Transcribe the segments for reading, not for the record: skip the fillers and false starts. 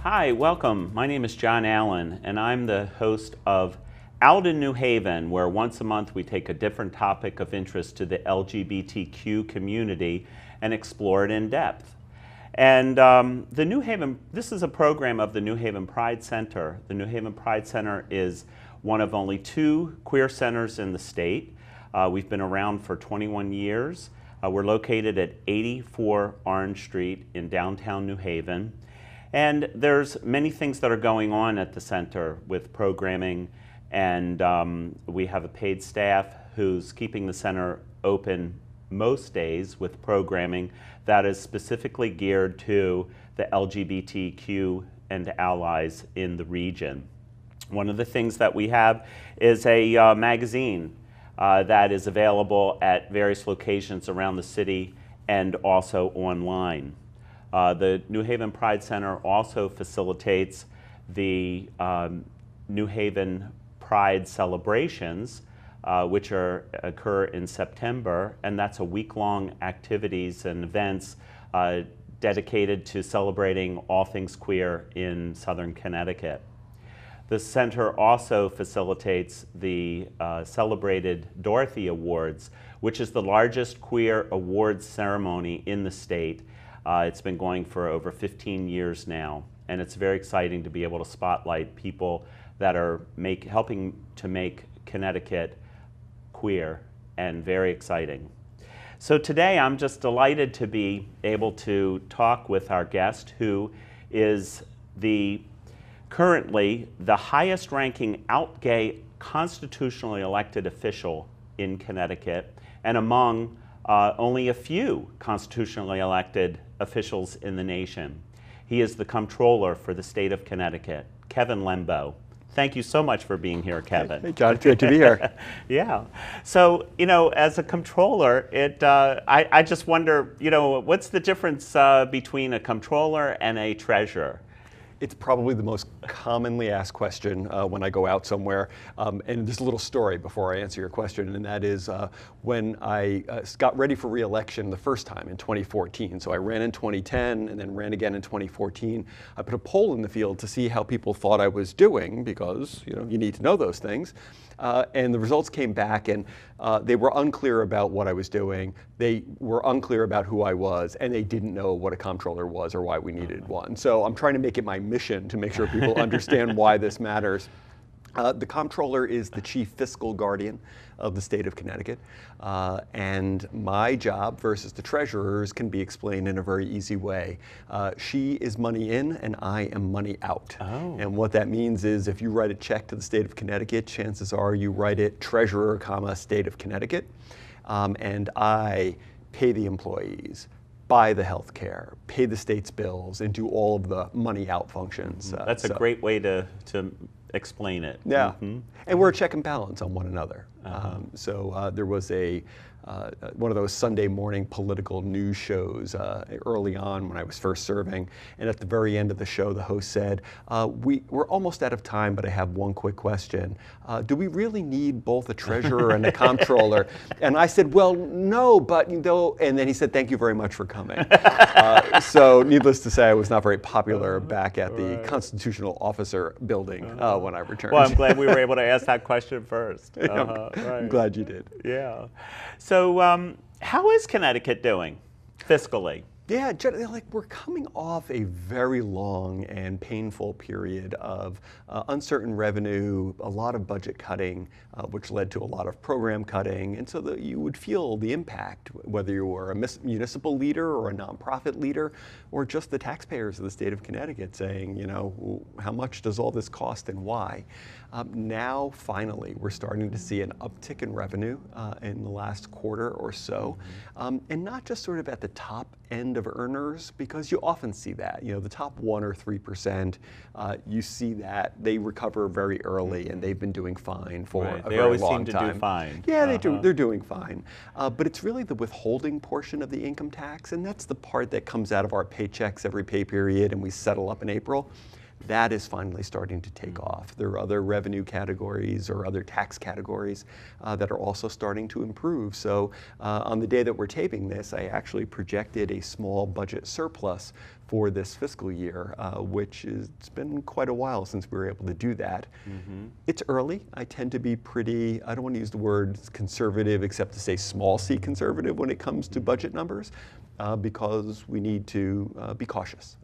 Hi, welcome. My name is John Allen, and I'm the host of Out in New Haven, where once a month we take a different topic of interest to the LGBTQ community and explore it in depth. And this is a program of the New Haven Pride Center. The New Haven Pride Center is one of only 2 queer centers in the state. We've been around for 21 years. We're located at 84 Orange Street in downtown New Haven. And there's many things that are going on at the center with programming, and we have a paid staff who's keeping the center open most days with programming that is specifically geared to the LGBTQ and allies in the region. One of the things that we have is a magazine that is available at various locations around the city and also online. The New Haven Pride Center also facilitates the New Haven Pride celebrations, which occur in September, and that's a week-long activities and events dedicated to celebrating all things queer in Southern Connecticut. The center also facilitates the celebrated Dorothy Awards, which is the largest queer awards ceremony in the state. It's been going for over 15 years now, and it's very exciting to be able to spotlight people that are helping to make Connecticut queer, and very exciting. So today I'm just delighted to be able to talk with our guest, who is currently the highest ranking out gay constitutionally elected official in Connecticut, and among only a few constitutionally elected officials in the nation. He is the comptroller for the state of Connecticut, Kevin Lembo. Thank you so much for being here, Kevin. Hey, John, it's great to be here. Yeah. So, as a comptroller, I just wonder, what's the difference between a comptroller and a treasurer? It's probably the most commonly asked question when I go out somewhere. And there's a little story before I answer your question, and that is when I got ready for re-election the first time in 2014. So I ran in 2010 and then ran again in 2014. I put a poll in the field to see how people thought I was doing, because you need to know those things. And the results came back, and they were unclear about what I was doing. They were unclear about who I was, and they didn't know what a comptroller was or why we needed one. So I'm trying to make it my mission to make sure people understand why this matters. The comptroller is the chief fiscal guardian of the state of Connecticut, and my job versus the treasurer's can be explained in a very easy way. She is money in and I am money out. Oh. And what that means is if you write a check to the state of Connecticut, chances are you write it treasurer, state of Connecticut, and I pay the employees, buy the health care, pay the state's bills, and do all of the money out functions. That's a great way to explain it. Yeah, and we're a check and balance on one another. There was one of those Sunday morning political news shows early on when I was first serving, and at the very end of the show the host said, we're almost out of time, but I have one quick question. Do we really need both a treasurer and a comptroller? And I said, well, no, but and then he said, thank you very much for coming. So needless to say, I was not very popular back at the Constitutional Officer building when I returned. Well, I'm glad we were able to ask that question first. Right. I'm glad you did. Yeah. So how is Connecticut doing fiscally? Yeah, like we're coming off a very long and painful period of uncertain revenue, a lot of budget cutting, which led to a lot of program cutting, and so that you would feel the impact, whether you were a municipal leader or a nonprofit leader, or just the taxpayers of the state of Connecticut saying, you know, how much does all this cost and why? Now, finally, we're starting to see an uptick in revenue in the last quarter or so, and not just sort of at the top end of earners, because you often see that. You know, the top 1 or 3%, you see that they recover very early, and they've been doing fine for a very long time. They always seem to do fine. Yeah, they do. They're doing fine. But it's really the withholding portion of the income tax, and that's the part that comes out of our paychecks every pay period, and we settle up in April. That is finally starting to take off. There are other revenue categories or other tax categories that are also starting to improve. So on the day that we're taping this, I actually projected a small budget surplus for this fiscal year, which it's been quite a while since we were able to do that. It's early. I tend to be pretty, I don't want to use the word conservative except to say small c conservative when it comes to budget numbers, because we need to be cautious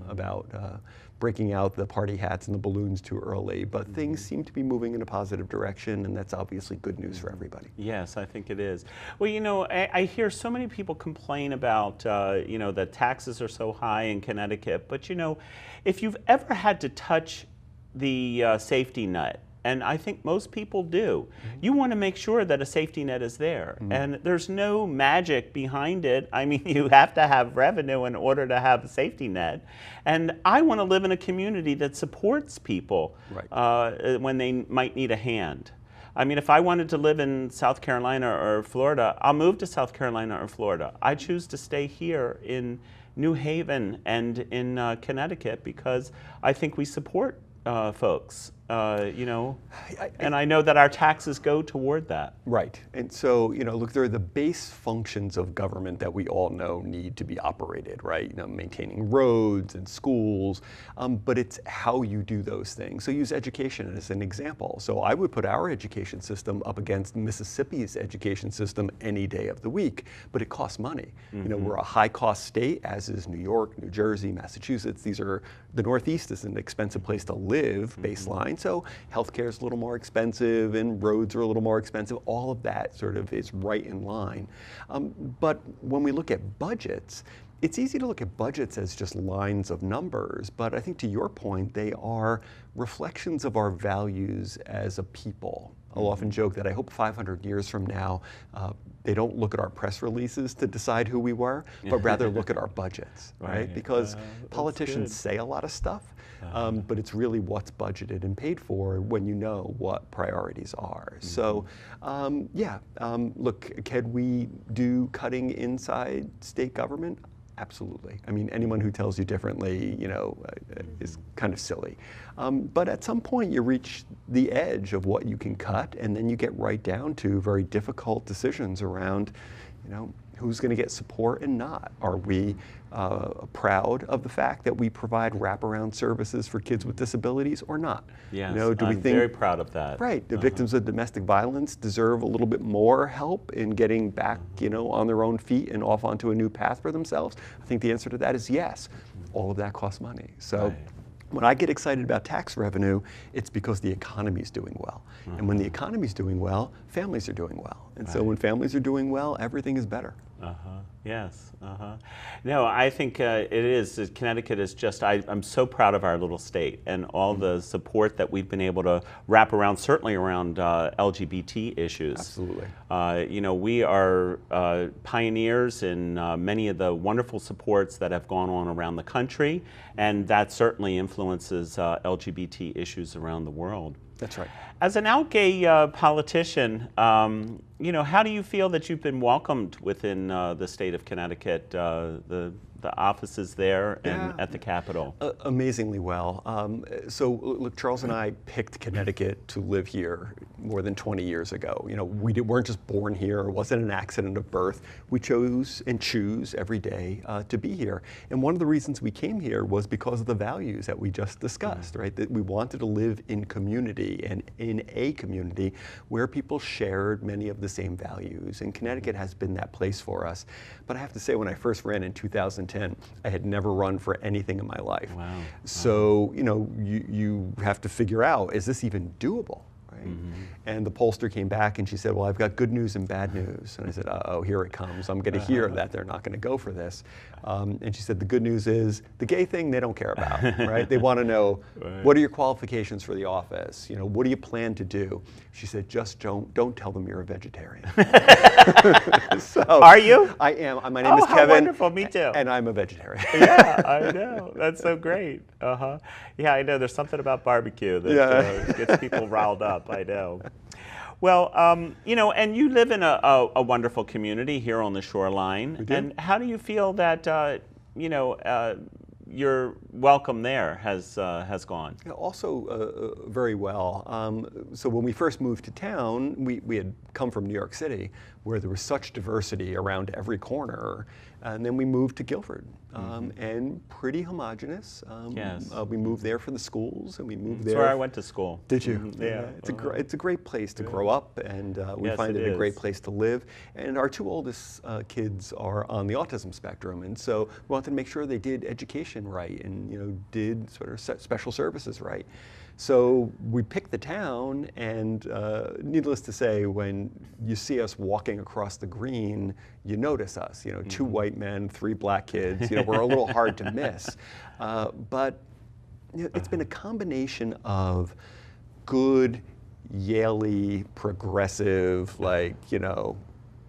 about breaking out the party hats and the balloons too early. But things seem to be moving in a positive direction, and that's obviously good news for everybody. Yes, I think it is. Well, you know, I hear so many people complain about, you know, that taxes are so high in Connecticut. But, you know, if you've ever had to touch the safety net, and I think most people do, you want to make sure that a safety net is there. And there's no magic behind it. I mean, you have to have revenue in order to have a safety net. And I want to live in a community that supports people when they might need a hand. I mean, if I wanted to live in South Carolina or Florida, I'll move to South Carolina or Florida. I choose to stay here in New Haven and in Connecticut because I think we support folks, you know, and I know that our taxes go toward that. Right. And so, you know, look, there are the base functions of government that we all know need to be operated, right? You know, maintaining roads and schools, but it's how you do those things. So use education as an example. So I would put our education system up against Mississippi's education system any day of the week, but it costs money. You know, we're a high-cost state, as is New York, New Jersey, Massachusetts. The Northeast is an expensive place to live, baseline. So healthcare is a little more expensive and roads are a little more expensive. All of that sort of is right in line. But when we look at budgets, it's easy to look at budgets as just lines of numbers, but I think to your point, they are reflections of our values as a people. I'll often joke that I hope 500 years from now, they don't look at our press releases to decide who we were, but rather look at our budgets, right? Because politicians say a lot of stuff, but it's really what's budgeted and paid for when you know what priorities are. So, look, can we do cutting inside state government? Absolutely. I mean, anyone who tells you differently, you know, is kind of silly. But at some point you reach the edge of what you can cut, and then you get right down to very difficult decisions around, you know, who's going to get support and not. Are we proud of the fact that we provide wraparound services for kids with disabilities or not? Yes, you know, do we I'm think, very proud of that. Right, the victims of domestic violence deserve a little bit more help in getting back, you know, on their own feet and off onto a new path for themselves? I think the answer to that is yes. All of that costs money. So. When I get excited about tax revenue, it's because the economy is doing well. And when the economy is doing well, families are doing well. And so when families are doing well, everything is better. Yes. No, I think it is. Connecticut is just, I'm so proud of our little state and all the support that we've been able to wrap around, certainly around LGBT issues. Absolutely. You know, we are pioneers in many of the wonderful supports that have gone on around the country, and that certainly influences LGBT issues around the world. That's right. As an out gay politician, you know, how do you feel that you've been welcomed within the state of Connecticut, the offices there and at the Capitol? Amazingly well. So look, Charles and I picked Connecticut to live here more than 20 years ago. You know, we weren't just born here. It wasn't an accident of birth. We chose and choose every day to be here. And one of the reasons we came here was because of the values that we just discussed, right? That we wanted to live in community and in in a community where people shared many of the same values. And Connecticut has been that place for us. But I have to say, when I first ran in 2010, I had never run for anything in my life. Wow. So, you know, you have to figure out, is this even doable? Right? And the pollster came back and she said, well, I've got good news and bad news. And I said, uh-oh, here it comes. I'm going to hear that they're not going to go for this. And she said, the good news is the gay thing they don't care about, right? They want to know, what are your qualifications for the office? You know, what do you plan to do? She said, just don't tell them you're a vegetarian. So, are you? I am. My name is Kevin. How wonderful. Me too. And I'm a vegetarian. Yeah, I know. That's so great. Yeah, I know. There's something about barbecue that gets people riled up. I know. Well, you know, and you live in a wonderful community here on the shoreline. We do. And how do you feel that, you know, your welcome there has gone? Yeah, also very well. So when we first moved to town, we had come from New York City, where there was such diversity around every corner. And then we moved to Guilford, and pretty homogenous. Yes. We moved there for the schools, and we moved there. That's where I went to school. Did you? Yeah. It's a great place to grow up, and we find it a great place to live. And our two oldest kids are on the autism spectrum, and so we wanted to make sure they did education right, and you know, did sort of special services right. So we picked the town, and needless to say, when you see us walking across the green, you notice us. You know, 2 white men, 3 black kids. You know, we're a little hard to miss. But you know, it's been a combination of good, Yale-y, progressive, like, you know,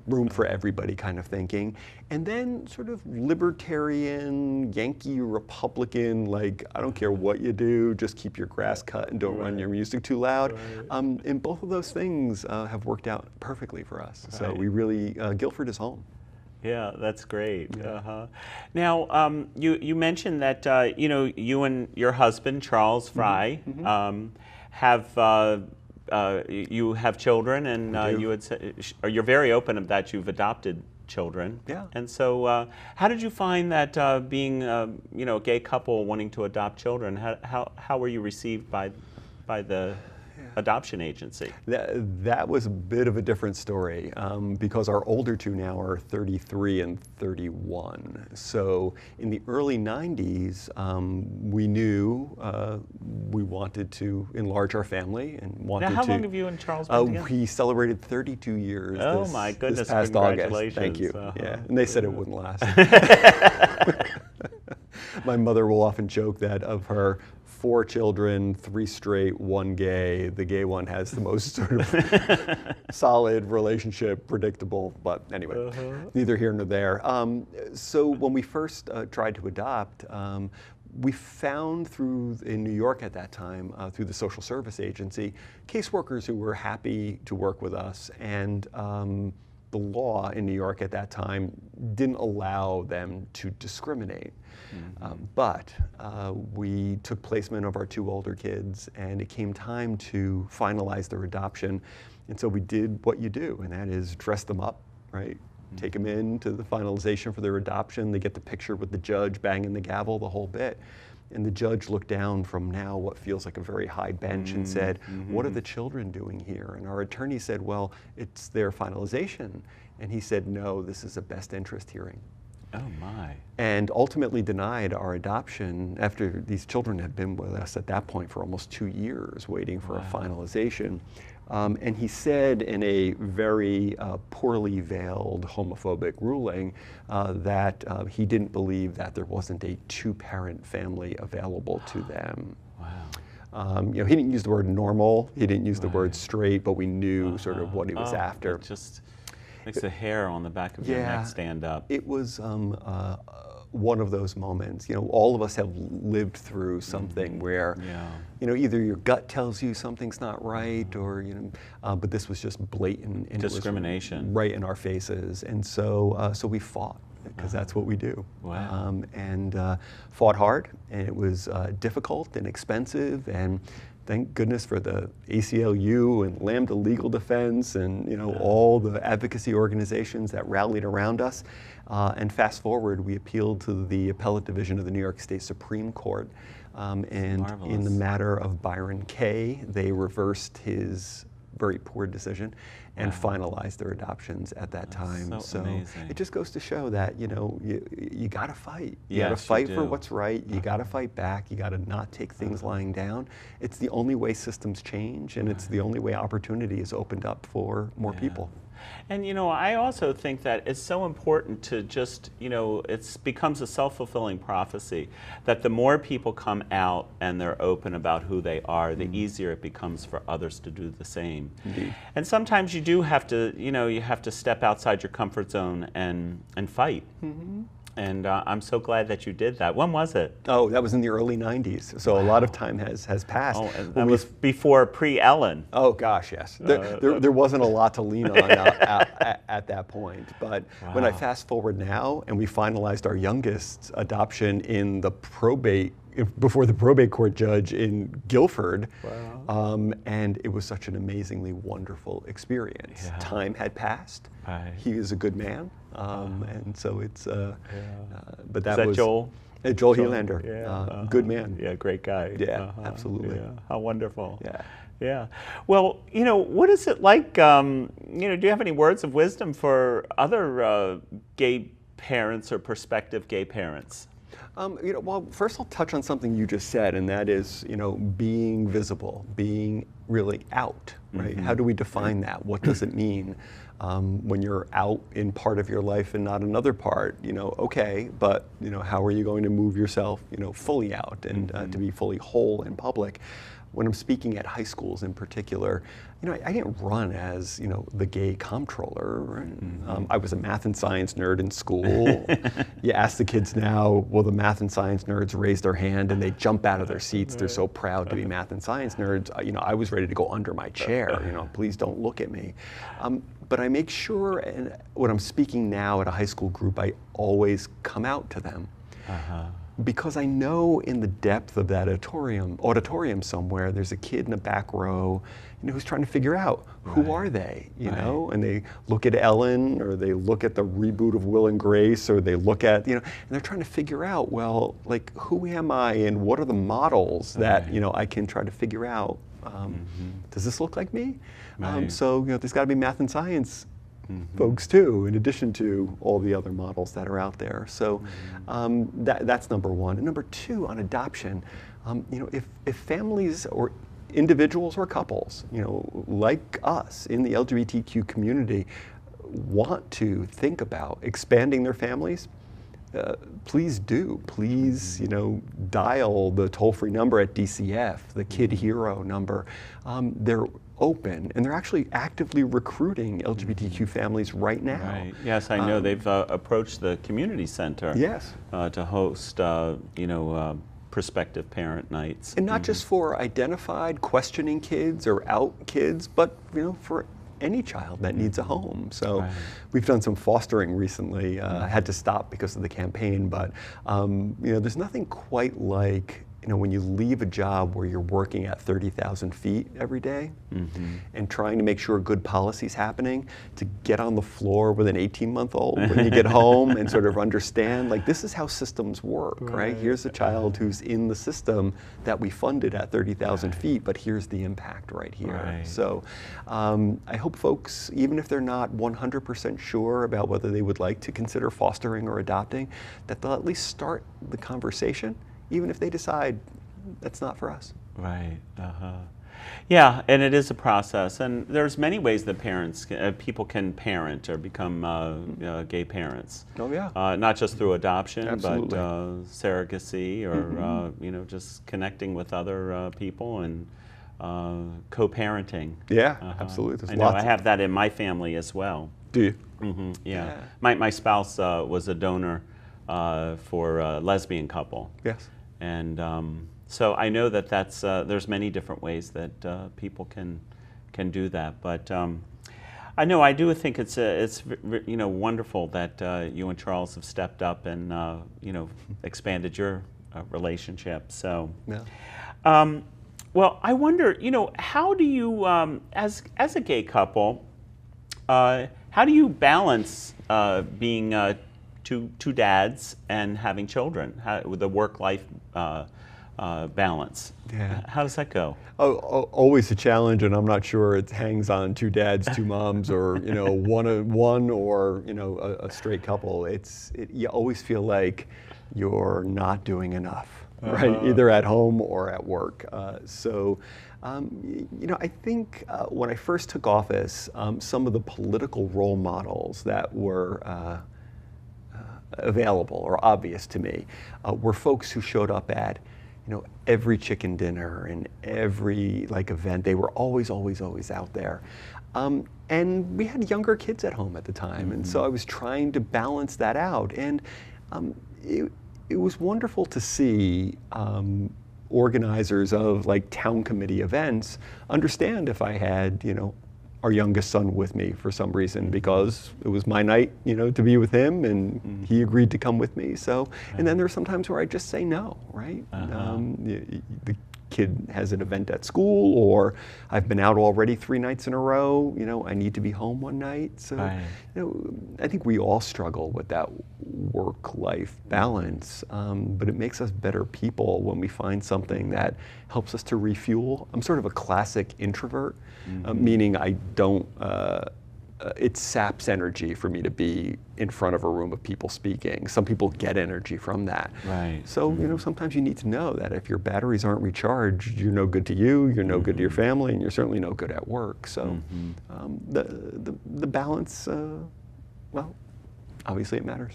room for everybody kind of thinking, and then sort of libertarian, Yankee Republican, like, I don't care what you do, just keep your grass cut and don't run your music too loud. And both of those things have worked out perfectly for us. So we really, Guilford is home. Yeah, that's great. Yeah. Now, you mentioned that you know, you and your husband Charles Fry have you have children, and you had said, you're very open of that. You've adopted children. Yeah. And so, how did you find that being you know, a gay couple wanting to adopt children? How were you received by the adoption agency? That was a bit of a different story because our older 2 now are 33 and 31. So in the early 90s, we knew we wanted to enlarge our family and wanted to. Now, how long have you and Charles been together? We celebrated 32 years. Oh my goodness! This past Congratulations. August. Thank you. Yeah, and they said it wouldn't last. My mother will often joke that of her 4 children, 3 straight, 1 gay. The gay one has the most sort of solid relationship, predictable, but anyway, neither here nor there. So when we first tried to adopt, we found in New York at that time, through the social service agency, caseworkers who were happy to work with us, and the law in New York at that time didn't allow them to discriminate. But we took placement of our 2 older kids, and it came time to finalize their adoption. And so we did what you do, and that is dress them up, right? Take them in to the finalization for their adoption. They get the picture with the judge banging the gavel, the whole bit. And the judge looked down from now what feels like a very high bench and said, what are the children doing here? And our attorney said, well, it's their finalization. And he said, no, this is a best interest hearing. Oh my. And ultimately denied our adoption after these children had been with us at that point for almost 2 years waiting for a finalization. And he said in a very poorly veiled homophobic ruling that he didn't believe that there wasn't a 2-parent family available to them. Wow. You know, he didn't use the word normal, he didn't use the word straight, but we knew sort of what he was after. It just makes the hair on the back of your neck stand up. It was one of those moments. You know, all of us have lived through something where, you know, either your gut tells you something's not right, or you know, but this was just blatant and discrimination right in our faces, and so so we fought because that's what we do. Wow. And fought hard, and it was difficult and expensive, and thank goodness for the ACLU and Lambda Legal Defense and all the advocacy organizations that rallied around us. And fast forward, we appealed to the Appellate Division of the New York State Supreme Court. And in the matter of Byron K., they reversed his very poor decision and finalized their adoptions at that time. So amazing. It just goes to show that you got to fight. You Yes, got to fight you for do. what's right. You got to fight back. You got to not take things lying down. It's the only way systems change, and it's the only way opportunity is opened up for more people. And I also think that it's so important to just, it becomes a self-fulfilling prophecy that the more people come out and they're open about who they are, the easier it becomes for others to do the same. Indeed. And sometimes you do have to, you have to step outside your comfort zone and fight. And I'm so glad that you did that. When was it? Oh, that was in the early 90s. So a lot of time has passed. Oh, and that was before pre-Ellen. Oh gosh, yes. There wasn't a lot to lean on at that point. But when I fast forward now, and we finalized our youngest adoption in the probate, before the probate court judge in Guilford, and it was such an amazingly wonderful experience. Time had passed. He is a good man, and so it's. But that was was Joel. Joel Helander, good man. Yeah, great guy. Yeah, absolutely. Yeah. How wonderful. Yeah. Yeah. Well, what is it like? Do you have any words of wisdom for other gay parents or prospective gay parents? Well, first I'll touch on something you just said, and that is, being visible, being really out, right? How do we define that? What does it mean when you're out in part of your life and not another part? Okay, but how are you going to move yourself, fully out and to be fully whole in public? When I'm speaking at high schools in particular, I didn't run as, the gay comptroller. I was a math and science nerd in school. You ask the kids now, well, the math and science nerds raise their hand and they jump out of their seats. They're so proud to be math and science nerds. I was ready to go under my chair, please don't look at me. But I make sure, and when I'm speaking now at a high school group, I always come out to them. Because I know in the depth of that auditorium somewhere, there's a kid in the back row, who's trying to figure out who are they, and they look at Ellen, or they look at the reboot of Will and Grace, or they look at, and they're trying to figure out, well, like, who am I, and what are the models that, I can try to figure out. Does this look like me? So, there's got to be math and science folks too, in addition to all the other models that are out there. So that's number one. And number two, on adoption, if families or individuals or couples, like us in the LGBTQ community, want to think about expanding their families, please do. Please, dial the toll-free number at DCF, the Kid Hero number. They're open, and they're actually actively recruiting LGBTQ families right now. Right. Yes, I know they've approached the community center. Yes. To host, prospective parent nights. And not just for identified questioning kids or out kids, but for any child that needs a home. So we've done some fostering recently. Had to stop because of the campaign, but there's nothing quite like when you leave a job where you're working at 30,000 feet every day and trying to make sure good policy's happening, to get on the floor with an 18-month-old when you get home and sort of understand, like, this is how systems work, right? Here's a child who's in the system that we funded at 30,000 feet, but here's the impact right here. So I hope folks, even if they're not 100% sure about whether they would like to consider fostering or adopting, that they'll at least start the conversation, even if they decide that's not for us. Right. Yeah, and it is a process, and there's many ways that people can parent or become gay parents. Oh yeah. Not just through adoption, Absolutely. but surrogacy, or just connecting with other people and co-parenting. Yeah, absolutely. I know I have that in my family as well. Do you? Yeah. My spouse was a donor for a lesbian couple. Yes. And so I know that there's many different ways that people can do that. But I know I do think it's wonderful that you and Charles have stepped up and expanded your relationship. So. Yeah. Well, I wonder, how do you, as a gay couple, how do you balance being two dads and having children, with the work-life balance? Yeah. How does that go? Always a challenge, and I'm not sure it hangs on two dads, two moms, or one or a straight couple. You always feel like you're not doing enough, right? Either at home or at work. I think when I first took office, some of the political role models that were available or obvious to me were folks who showed up at every chicken dinner and every event. They were always out there. And we had younger kids at home at the time, and so I was trying to balance that out. And it was wonderful to see organizers of town committee events understand if I had, our youngest son with me for some reason, because it was my night, to be with him, and he agreed to come with me. So, and then there's some times where I just say no, right? The kid has an event at school, or I've been out already 3 nights in a row, I need to be home one night. So, I think we all struggle with that work-life balance, but it makes us better people when we find something that helps us to refuel. I'm sort of a classic introvert, meaning I don't, it saps energy for me to be in front of a room of people speaking. Some people get energy from that. Right. So, sometimes you need to know that if your batteries aren't recharged, you're no good to you, you're no good to your family, and you're certainly no good at work. So the balance, well, obviously it matters.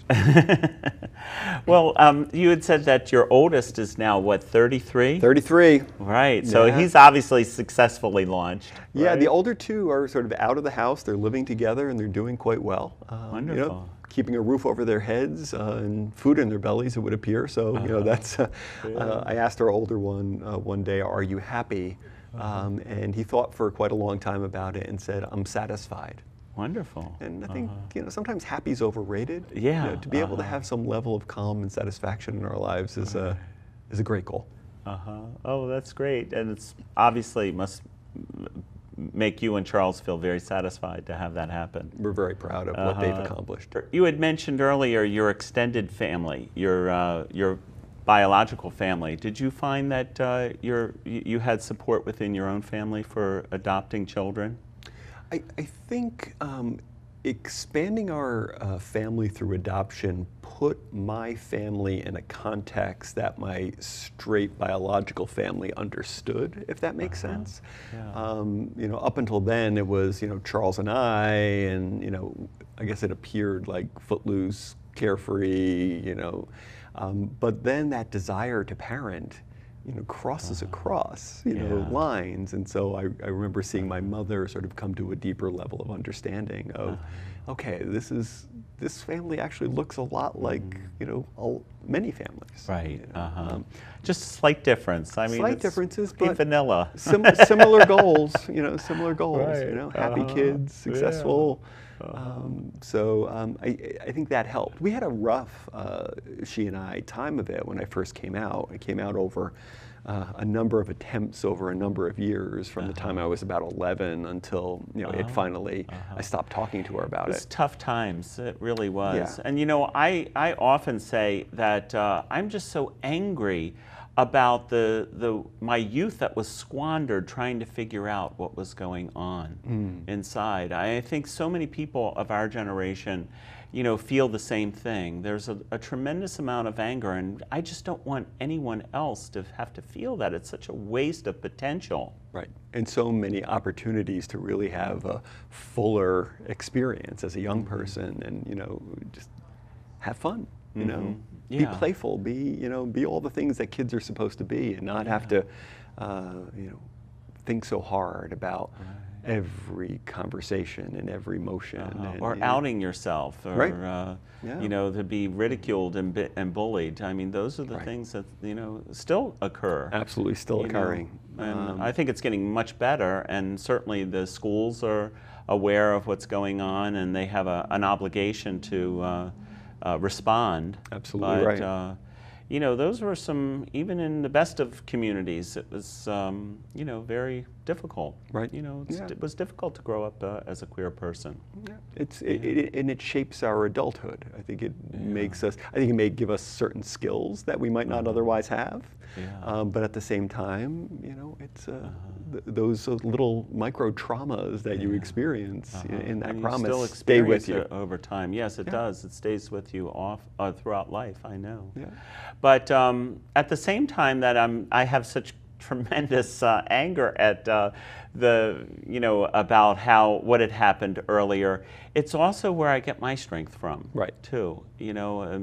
Well, you had said that your oldest is now, what, 33? 33. Right, so he's obviously successfully launched. Yeah, right? the older two are sort of out of the house. They're living together and they're doing quite well. Wonderful. Keeping a roof over their heads and food in their bellies, it would appear. So, that's, I asked our older one day, are you happy? And he thought for quite a long time about it and said, I'm satisfied. Wonderful. And I think, sometimes happy's overrated. Yeah. To be able to have some level of calm and satisfaction in our lives is a great goal. Oh, that's great. And it's obviously must make you and Charles feel very satisfied to have that happen. We're very proud of what they've accomplished. You had mentioned earlier your extended family, your biological family. Did you find that you had support within your own family for adopting children? I think expanding our family through adoption put my family in a context that my straight biological family understood, if that makes sense. Yeah. Up until then it was, Charles and I, and, I guess it appeared like footloose, carefree, but then that desire to parent crosses across, lines. And so I remember seeing my mother sort of come to a deeper level of understanding of, okay, this family actually looks a lot like, many families. Right. Just a slight difference. I mean, slight differences, but vanilla. Similar goals, similar goals, Right. Happy kids, successful. So I think that helped. We had a rough, she and I, time of it when I first came out. I came out over a number of attempts over a number of years, from the time I was about 11 until it finally, I stopped talking to her about it. It was tough times. It really was. Yeah. And I often say that I'm just so angry about my youth that was squandered trying to figure out what was going on inside. I think so many people of our generation, feel the same thing. There's a tremendous amount of anger, and I just don't want anyone else to have to feel that. It's such a waste of potential. Right, and so many opportunities to really have a fuller experience as a young person, and just have fun. Be playful, be all the things that kids are supposed to be, and not have to, think so hard about every conversation and every motion. Or outing yourself, or right. To be ridiculed and bullied. I mean, those are the things that still occur. Absolutely, still occurring. And I think it's getting much better, and certainly the schools are aware of what's going on, and they have an obligation to respond. Absolutely, but, right. those were some, even in the best of communities, it was, very difficult. Right. It was difficult to grow up as a queer person. Yeah. And it shapes our adulthood. I think it makes us, I think it may give us certain skills that we might not otherwise have. Yeah. But at the same time, it's those little micro traumas that you experience in that and promise you still stay with you. it over time. Yes, it does. It stays with you throughout life. I know. Yeah. But at the same time that I have such tremendous anger at about what had happened earlier. It's also where I get my strength from, right? Too,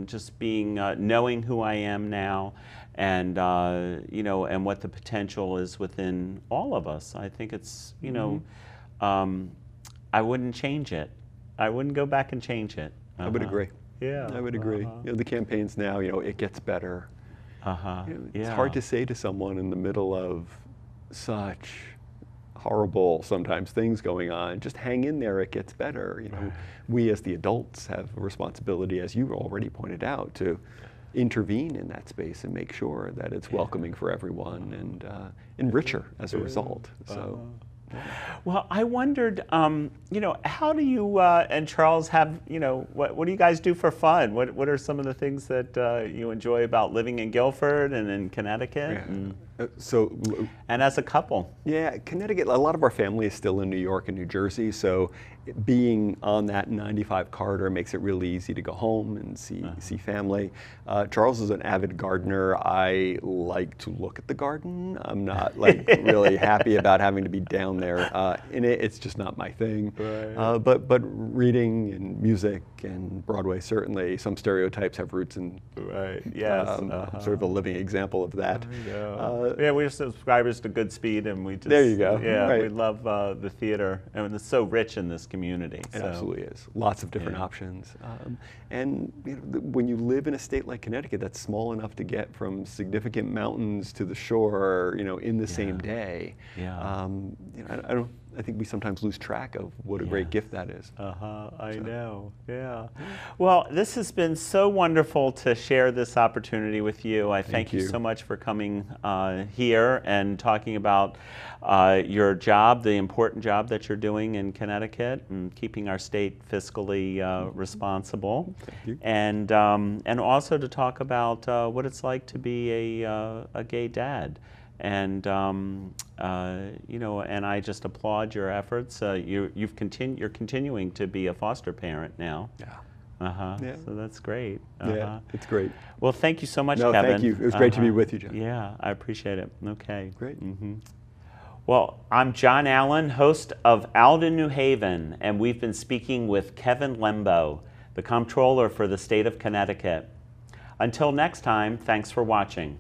just being knowing who I am now, and and what the potential is within all of us. I think it's I wouldn't change it. I wouldn't go back and change it. I would agree. Yeah, I would agree. The campaigns now, it gets better. It's hard to say to someone in the middle of such horrible, sometimes, things going on, just hang in there, it gets better. We as the adults have a responsibility, as you already pointed out, to intervene in that space and make sure that it's welcoming for everyone and richer as a result. So. Well, I wondered, how do you and Charles have, what do you guys do for fun? What are some of the things that you enjoy about living in Guilford and in Connecticut? And as a couple? Yeah, Connecticut, a lot of our family is still in New York and New Jersey, so being on that 95 corridor makes it really easy to go home and see family. Charles is an avid gardener. I like to look at the garden. I'm not really happy about having to be down there in it. It's just not my thing. Right. But reading and music and Broadway, certainly. Some stereotypes have roots in. Right. Yes. Sort of a living example of that. We're subscribers to Goodspeed, and we just. There you go. Yeah, right. We love the theater, and it's so rich in this community. It absolutely is. Lots of different options. And when you live in a state like Connecticut that's small enough to get from significant mountains to the shore, in the same day, I think we sometimes lose track of what a great gift that is. I know, yeah. Well, this has been so wonderful to share this opportunity with you. I thank you so much for coming here and talking about your job, the important job that you're doing in Connecticut, and keeping our state fiscally responsible. Thank you. And also to talk about what it's like to be a gay dad. And and I just applaud your efforts. You're continuing to be a foster parent now. Yeah. So that's great. Yeah, it's great. Well, thank you so much, Kevin. Kevin. Thank you. It was great to be with you, John. Yeah, I appreciate it. Okay. Great. Well, I'm John Allen, host of Alden, New Haven, and we've been speaking with Kevin Lembo, the comptroller for the state of Connecticut. Until next time, thanks for watching.